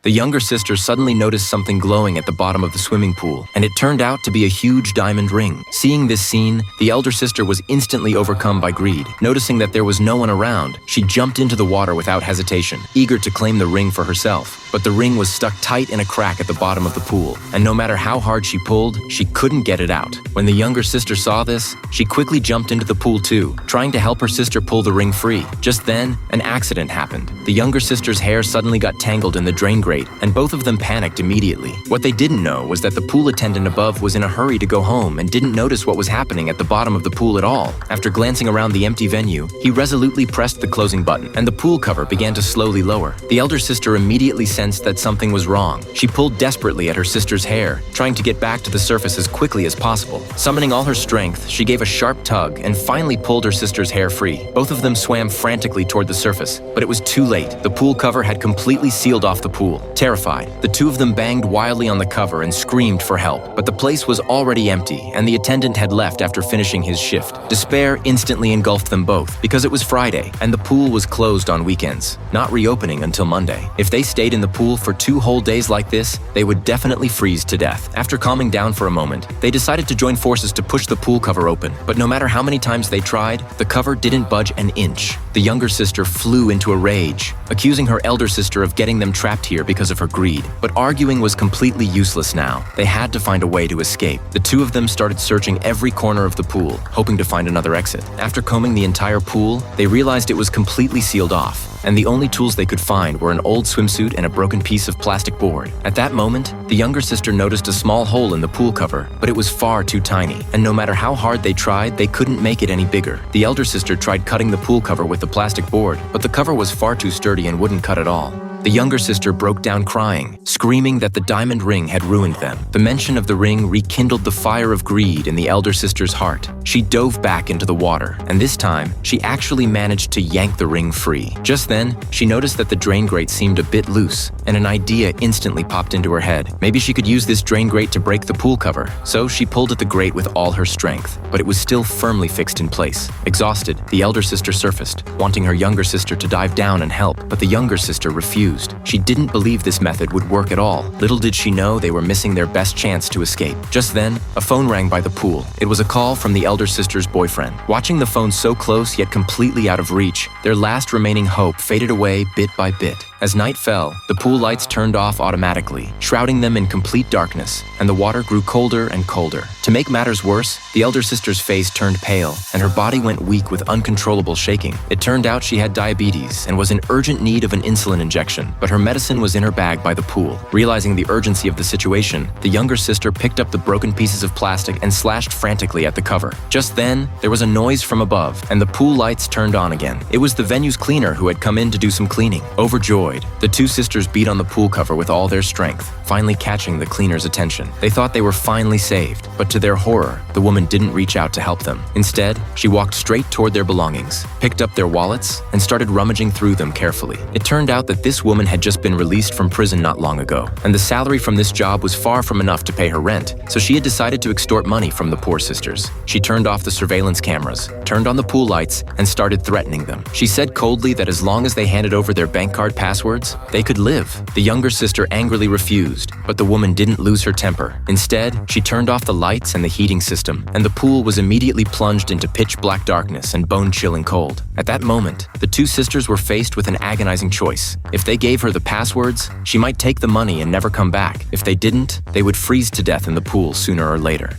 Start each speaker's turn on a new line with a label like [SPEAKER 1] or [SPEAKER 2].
[SPEAKER 1] The younger sister suddenly noticed something glowing at the bottom of the swimming pool, and it turned out to be a huge diamond ring. Seeing this scene, the elder sister was instantly overcome by greed. Noticing that there was no one around, she jumped into the water without hesitation, eager to claim the ring for herself. But the ring was stuck tight in a crack at the bottom of the pool, and no matter how hard she pulled, she couldn't get it out. When the younger sister saw this, she quickly jumped into the pool too, trying to help her sister pull the ring free. Just then, an accident happened. The younger sister's hair suddenly got tangled in the drain grate, and both of them panicked immediately. What they didn't know was that the pool attendant above was in a hurry to go home and didn't notice what was happening at the bottom of the pool at all. After glancing around the empty venue, he resolutely pressed the closing button, and the pool cover began to slowly lower. The elder sister immediately sensed that something was wrong. She pulled desperately at her sister's hair, trying to get back to the surface as quickly as possible. Summoning all her strength, she gave a sharp tug and finally pulled her sister's hair free. Both of them swam frantically toward the surface, but it was too late. The pool cover had completely sealed off the pool. Terrified, the two of them banged wildly on the cover and screamed for help, but the place was already empty, and the attendant had left after finishing his shift. Despair instantly engulfed them both, because it was Friday, and the pool was closed on weekends, not reopening until Monday. If they stayed in the pool for 2 whole days like this, they would definitely freeze to death. After calming down for a moment, they decided to join forces to push the pool cover open, but no matter how many times they tried, the cover didn't budge an inch. The younger sister flew into a rage, accusing her elder sister of getting them trapped here because of her greed. But arguing was completely useless now. They had to find a way to escape. The two of them started searching every corner of the pool, hoping to find another exit. After combing the entire pool, they realized it was completely sealed off, and the only tools they could find were an old swimsuit and a broken piece of plastic board. At that moment, the younger sister noticed a small hole in the pool cover, but it was far too tiny, and no matter how hard they tried, they couldn't make it any bigger. The elder sister tried cutting the pool cover with the plastic board, but the cover was far too sturdy and wouldn't cut at all. The younger sister broke down crying, screaming that the diamond ring had ruined them. The mention of the ring rekindled the fire of greed in the elder sister's heart. She dove back into the water, and this time, she actually managed to yank the ring free. Just then, she noticed that the drain grate seemed a bit loose, and an idea instantly popped into her head. Maybe she could use this drain grate to break the pool cover. So she pulled at the grate with all her strength, but it was still firmly fixed in place. Exhausted, the elder sister surfaced, wanting her younger sister to dive down and help, but the younger sister refused. She didn't believe this method would work at all. Little did she know they were missing their best chance to escape. Just then, a phone rang by the pool. It was a call from the elder sister's boyfriend. Watching the phone so close yet completely out of reach, their last remaining hope faded away bit by bit. As night fell, the pool lights turned off automatically, shrouding them in complete darkness, and the water grew colder and colder. To make matters worse, the elder sister's face turned pale, and her body went weak with uncontrollable shaking. It turned out she had diabetes and was in urgent need of an insulin injection, but her medicine was in her bag by the pool. Realizing the urgency of the situation, the younger sister picked up the broken pieces of plastic and slashed frantically at the cover. Just then, there was a noise from above, and the pool lights turned on again. It was the venue's cleaner who had come in to do some cleaning. Overjoyed, the two sisters beat on the pool cover with all their strength, finally catching the cleaner's attention. They thought they were finally saved, but to their horror, the woman didn't reach out to help them. Instead, she walked straight toward their belongings, picked up their wallets, and started rummaging through them carefully. It turned out that this woman had just been released from prison not long ago, and the salary from this job was far from enough to pay her rent, so she had decided to extort money from the poor sisters. She turned off the surveillance cameras, turned on the pool lights, and started threatening them. She said coldly that as long as they handed over their bank card passwords, they could live. The younger sister angrily refused, but the woman didn't lose her temper. Instead, she turned off the lights and the heating system, and the pool was immediately plunged into pitch-black darkness and bone-chilling cold. At that moment, the two sisters were faced with an agonizing choice. If they gave her the passwords, she might take the money and never come back. If they didn't, they would freeze to death in the pool sooner or later.